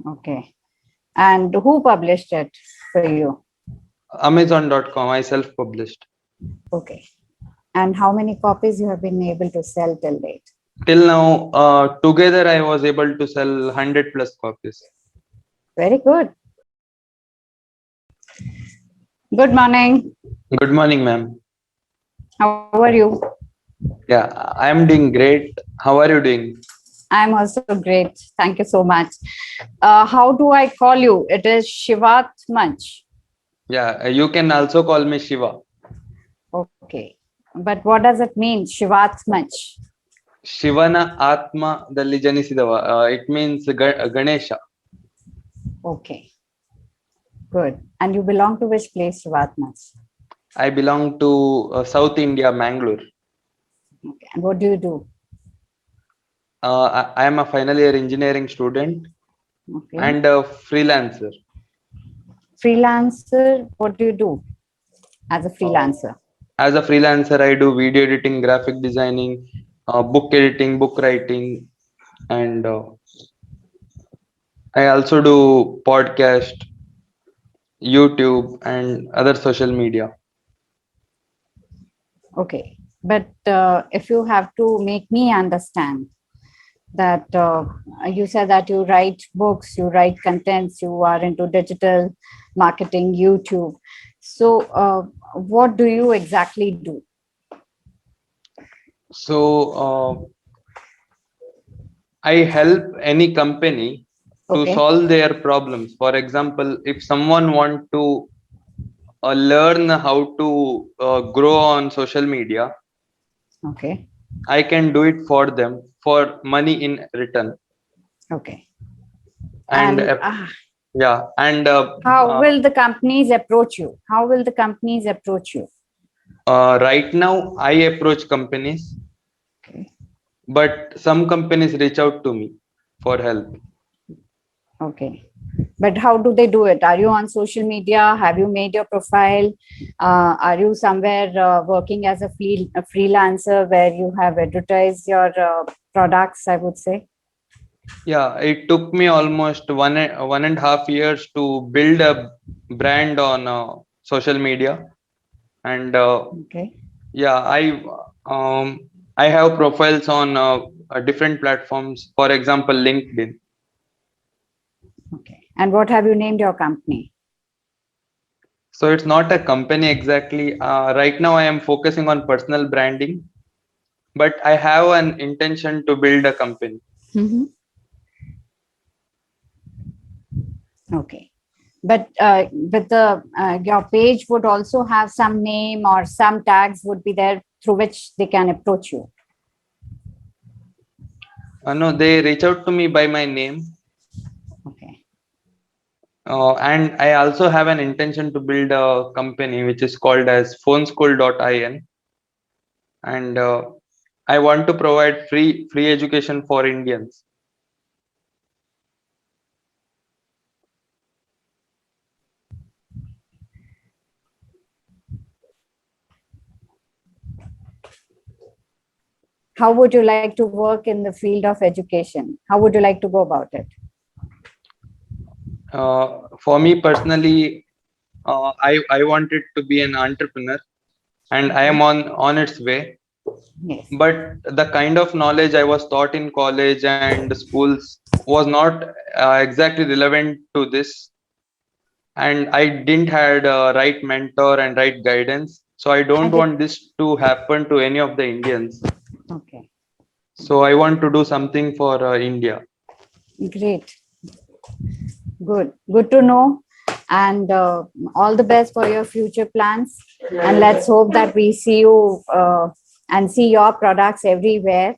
Okay. And who published it for you? Amazon.com. I self-published. Okay. And how many copies you have been able to sell till date? Till now, together I was able to sell 100 plus copies. Very good. Good morning. Good morning, ma'am. How are you? Yeah, I am doing great. How are you doing? I'm also great. Thank you so much. How do I call you? It is SHIVATHMAJ. Yeah, you can also call me Shiva. Okay. But what does it mean, SHIVATHMAJ? Shivana Atmaದಲ್ಲಿ ಜನಿಸಿದವ. It means Ganesha. Okay. Good. And you belong to which place, SHIVATHMAJ? I belong to South India, Mangalore. Okay. And what do you do? I am a final year engineering student and a freelancer. Freelancer, what do you do as a freelancer? As a freelancer, I do video editing, graphic designing, book editing, book writing, and I also do podcast, YouTube, and other social media. Okay. But if you have to make me understand that you said that you write books, you write contents, you are into digital marketing, YouTube. So what do you exactly do? So I help any company to Okay. solve their problems. For example, if someone want to learn how to grow on social media, Okay. I can do it for them for money in return. Okay. And And yeah, and how will the companies approach you? How will the companies approach you? right now I approach companies, Okay. but some companies reach out to me for help. Okay. But how do they do it? Are you on social media? Have you made your profile? Are you somewhere working as a freelancer where you have advertised your products, I would say? Yeah, it took me almost 1.5 years to build a brand on social media, and Okay. yeah, I have profiles on different platforms. For example, LinkedIn. Okay. And what have you named your company? So it's not a company exactly. Right now, I am focusing on personal branding, but I have an intention to build a company. Okay. But the your page would also have some name or some tags would be there through which they can approach you. No, they reach out to me by my name. Okay. And I also have an intention to build a company which is called as phoneschool.in, and I want to provide free education for Indians. How would you like to work in the field of education? How would you like to go about it? For me personally, I wanted to be an entrepreneur, and I am on its way. Yes. But the kind of knowledge I was taught in college and schools was not exactly relevant to this, and I didn't had a right mentor and right guidance. So I don't want this to happen to any of the Indians. Okay. So I want to do something for India. Great. Good to know. And all the best for your future plans. And let's hope that we see you and see your products everywhere.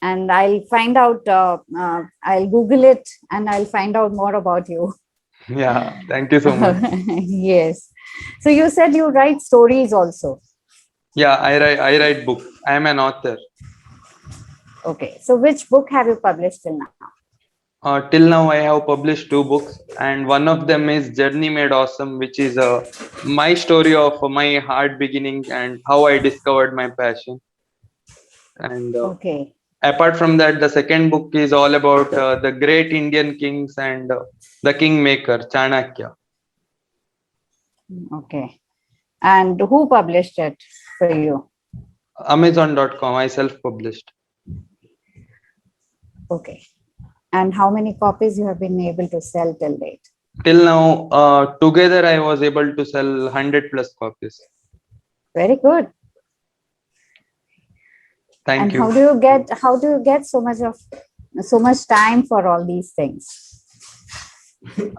And I'll find out, I'll Google it and I'll find out more about you. Yeah, thank you so much. Yes. So you said you write stories also. Yeah, I write books. I am an author. Okay. So which book have you published till now? Till now, I have published 2 books, and one of them is Journey Made Awesome, which is my story of my hard beginning and how I discovered my passion. And Okay. Apart from that, the second book is all about the great Indian kings and the kingmaker Chanakya. Okay. And who published it for you? Amazon.com. I self-published. Okay. And how many copies you have been able to sell till date? Till now, together I was able to sell 100 plus copies. Very good. Thank And you. how do you get so much time for all these things?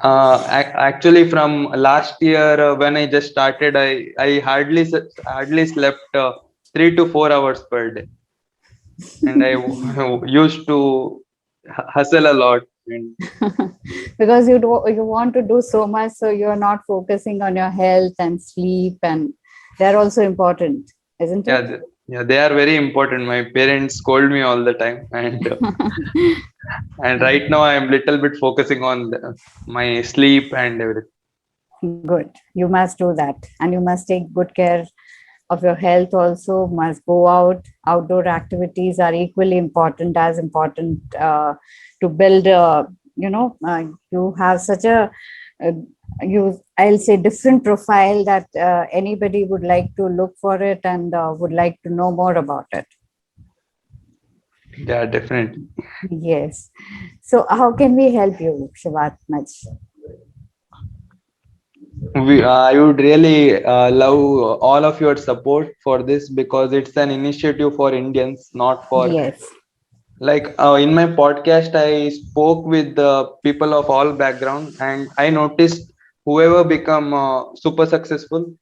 Actually, from last year when I just started, I hardly slept 3 to 4 hours per day, and I used to hustle a lot. And Because you want to do so much, so you're not focusing on your health and sleep, and they're also important, isn't yeah, it? yeah, they are very important. My parents scold me all the time, and right now I am little bit focusing on my sleep and everything. Good. You must do that, and you must take good care of your health also. Must go out. Outdoor activities are equally important, as important to build you have such a uh, I'll say different profile that anybody would like to look for it and would like to know more about it. Yeah, definitely. Yes. So how can we help you, Shivatmaj? I would really love all of your support for this because it's an initiative for Indians, not for Yes. like in my podcast I spoke with the people of all background, and I noticed whoever become super successful,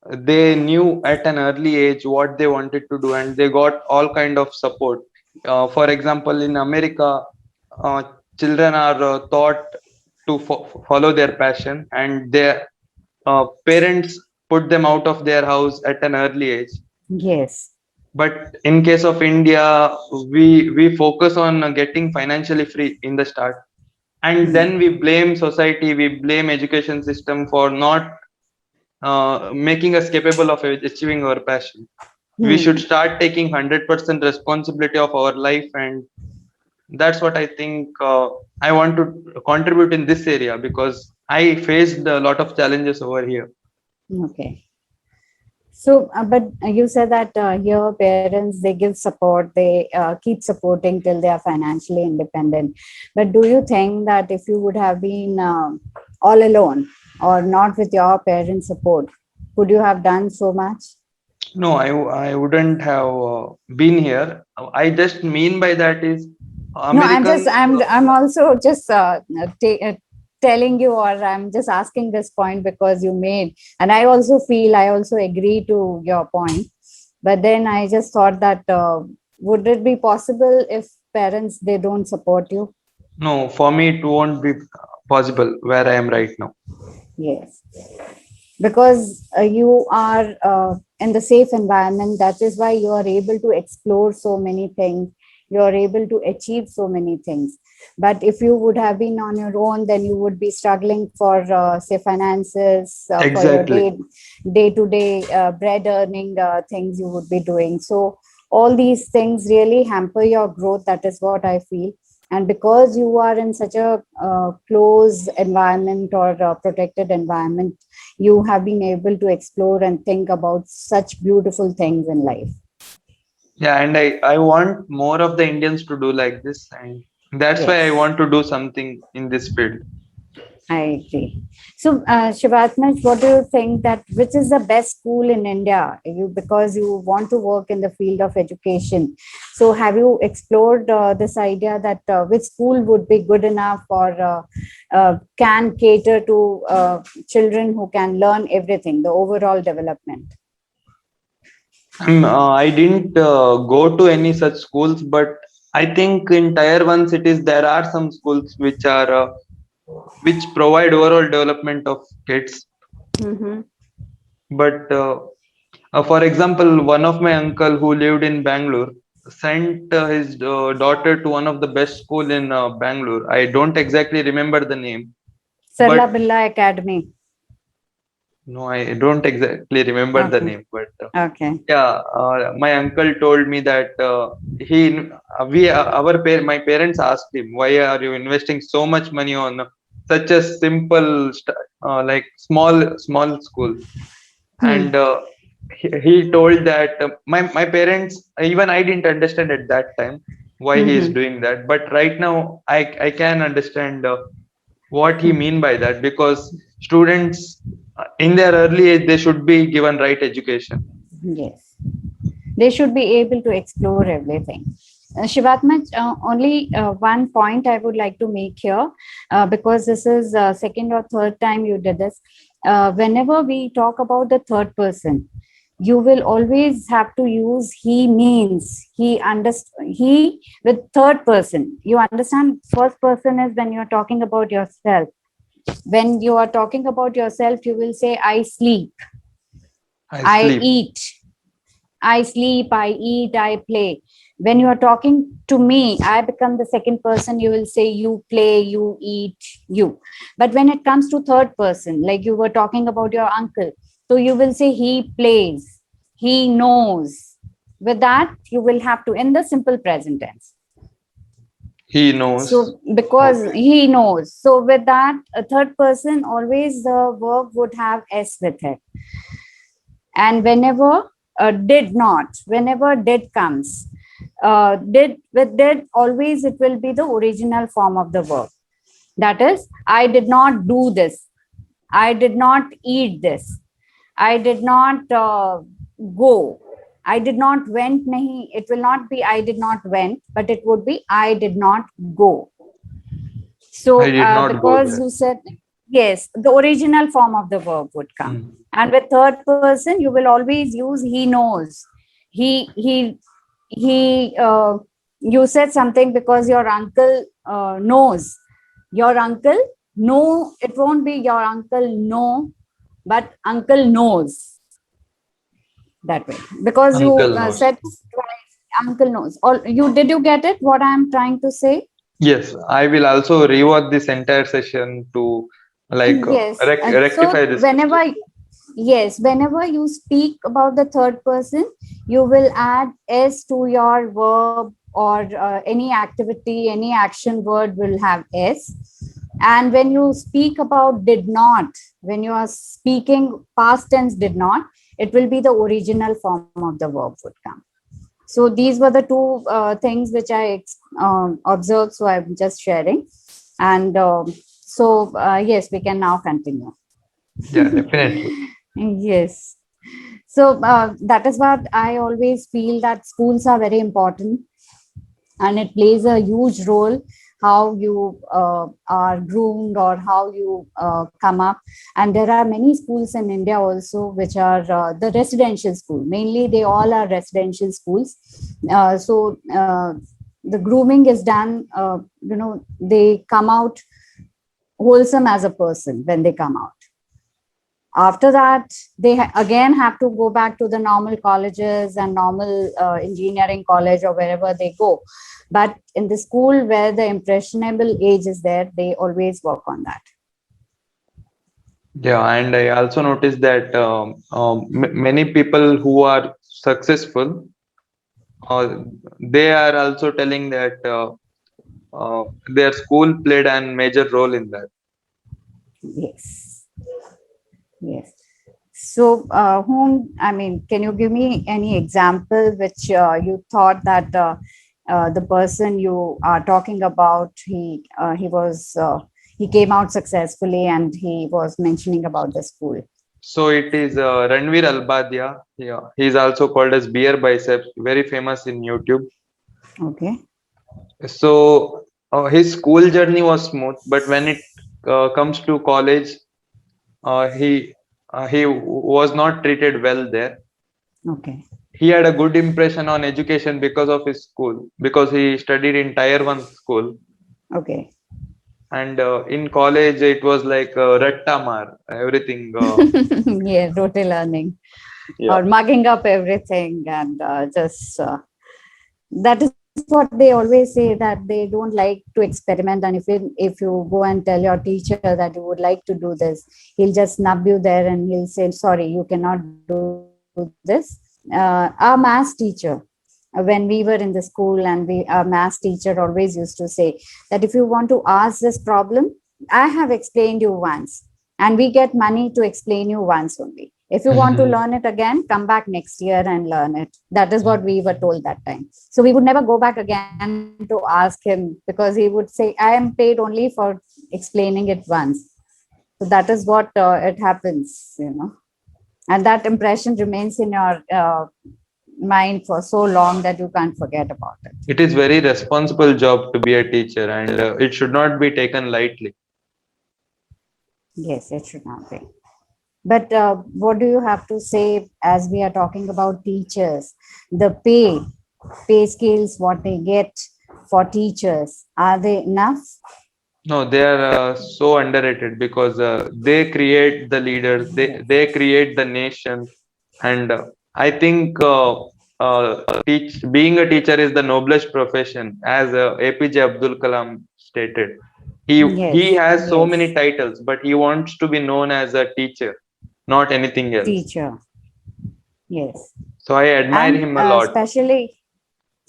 they knew at an early age what they wanted to do, and they got all kind of support. For example, in America, uh, children are taught to follow their passion, and their parents put them out of their house at an early age. Yes. But in case of India, we focus on getting financially free in the start, and then we blame society, we blame education system for not making us capable of achieving our passion. We should Hmm. start taking 100% responsibility of our life, and that's what I think I want to contribute in this area, because I faced a lot of challenges over here. Okay. So, but you said that your parents, they give support, they keep supporting till they are financially independent. But do you think that if you would have been all alone or not with your parents' support, could you have done so much? No, I wouldn't have been here. I just mean by that is No, I'm just, Americans. I'm also just telling you, or I'm just asking this point because you made, and I also feel, I also agree to your point. But then I just thought that would it be possible if parents they don't support you? No, for me it won't be possible where I am right now. Yes, because you are in the safe environment. That is why you are able to explore so many things, you are able to achieve so many things. But if you would have been on your own, then you would be struggling for say finances, for your Exactly. day to day bread earning things you would be doing. So all these things really hamper your growth. That is what I feel. And because you are in such a close environment or protected environment, you have been able to explore and think about such beautiful things in life. Yeah, and I want more of the Indians to do like this, and that's why I Yes, want to do something in this field. I agree. So, Shivatmaj, what do you think that which is the best school in India? You because you want to work in the field of education. So, have you explored this idea that which school would be good enough or can cater to children who can learn everything, the overall development? I didn't go to any such schools, but I think in tier one cities there are some schools which are which provide overall development of kids. Mm-hmm. But for example, one of my uncle who lived in Bangalore sent his daughter to one of the best school in Bangalore. I don't exactly remember the name, Sarla but Billa Academy. No, I don't exactly remember the Okay. name, but Okay. yeah, my uncle told me that he we our my parents asked him, why are you investing so much money on such a simple like small school? Hmm. And he told that my parents, even I didn't understand at that time why he is Hmm. doing that, but right now I can understand what he mean by that, because students in their early age they should be given right education. Yes. They should be able to explore everything. Shivatma, only one point I would like to make here, because this is second or third time you did this. Whenever we talk about the third person, you will always have to use he means, he with third person. You understand, first person is when you're talking about yourself. When you are talking about yourself, you will say, I sleep, I I sleep. eat, I sleep, I eat, I play. When you are talking to me, I become the second person. You will say you play, you eat, you. But when it comes to third person, like you were talking about your uncle, so you will say he plays, he knows. With that, you will have to, in the simple present tense. He knows. So, because Okay. he knows. So, with that, a third person, always the verb would have S with it. And whenever did not, whenever did comes, did with did, always it will be the original form of the verb. That is, I did not do this, I did not eat this, I did not go, I did not went, nahi, it will not be I did not went, but it would be I did not go. I So, did not go because there. you said yes, the original form of the verb would come. Mm. And with third person, you will always use he knows. He. You said something because your uncle knows. Your uncle no, it won't be your uncle no, but uncle knows, that way, because you Uncle knows. said twice, uncle knows. Or you did you get it? What I am trying to say? Yes, I will also rewatch this entire session to like Yes. rectify So this mistake. whenever, yes, whenever you speak about the third person, you will add S to your verb, or any activity, any action word will have S. And when you speak about did not, when you are speaking past tense did not, it will be the original form of the verb would come. So these were the two things which I observed. So I'm just sharing. And yes, we can now continue. Yeah, definitely. Yes. So that is what I always feel, that schools are very important, and it plays a huge role how you are groomed, or how you come up. And there are many schools in India also which are the residential school. Mainly, they all are residential schools. So the grooming is done. They come out wholesome as a person when they come out. After that, they again have to go back to the normal colleges and normal engineering college, or wherever they go. But in the school where the impressionable age is there, they always work on that. Yeah, and I also noticed that many people who are successful, uh, they are also telling that their school played a major role in that. Yes. Yes. So, whom, I mean, can you give me any example which you thought that the person you are talking about, he came out successfully, and he was mentioning about the school. So it is Ranveer Albadia. Yeah, he is also called as Beer Biceps, very famous in YouTube. Okay. So his school journey was smooth, but when it comes to college, he was not treated well there. Okay. He had a good impression on education because of his school, because he studied in tier 1 school. Okay. And in college it was like ratta mar everything. Yeah, rote learning, Yeah, or mugging up everything, and just that is what they always say, that they don't like to experiment. And if you go and tell your teacher that you would like to do this, he'll just snub you there and he'll say, sorry, you cannot do this. Our maths teacher, when we were in the school, and our maths teacher always used to say that if you want to ask this problem, I have explained you once, and we get money to explain you once only. If you want to learn it again, come back next year and learn it. That is what we were told that time. So we would never go back again to ask him, because he would say, I am paid only for explaining it once. So that is what it happens. And that impression remains in your mind for so long that you can't forget about it. It is very responsible job to be a teacher, and it should not be taken lightly. Yes, it should not be. But what do you have to say, as we are talking about teachers? The pay scales, what they get for teachers, are they enough? No, they are so underrated because they create the leaders, Yes, they create the nation, and I think being a teacher is the noblest profession, as APJ Abdul Kalam stated. He yes, has so many yes. titles, but he wants to be known as a teacher, not anything else. Teacher, yes. So I admire And him a lot. especially,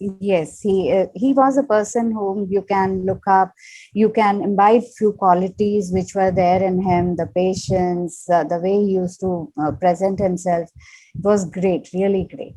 yes, he was a person whom you can look up. You can imbibe few qualities which were there in him: the patience, the way he used to present himself. It was great, really great.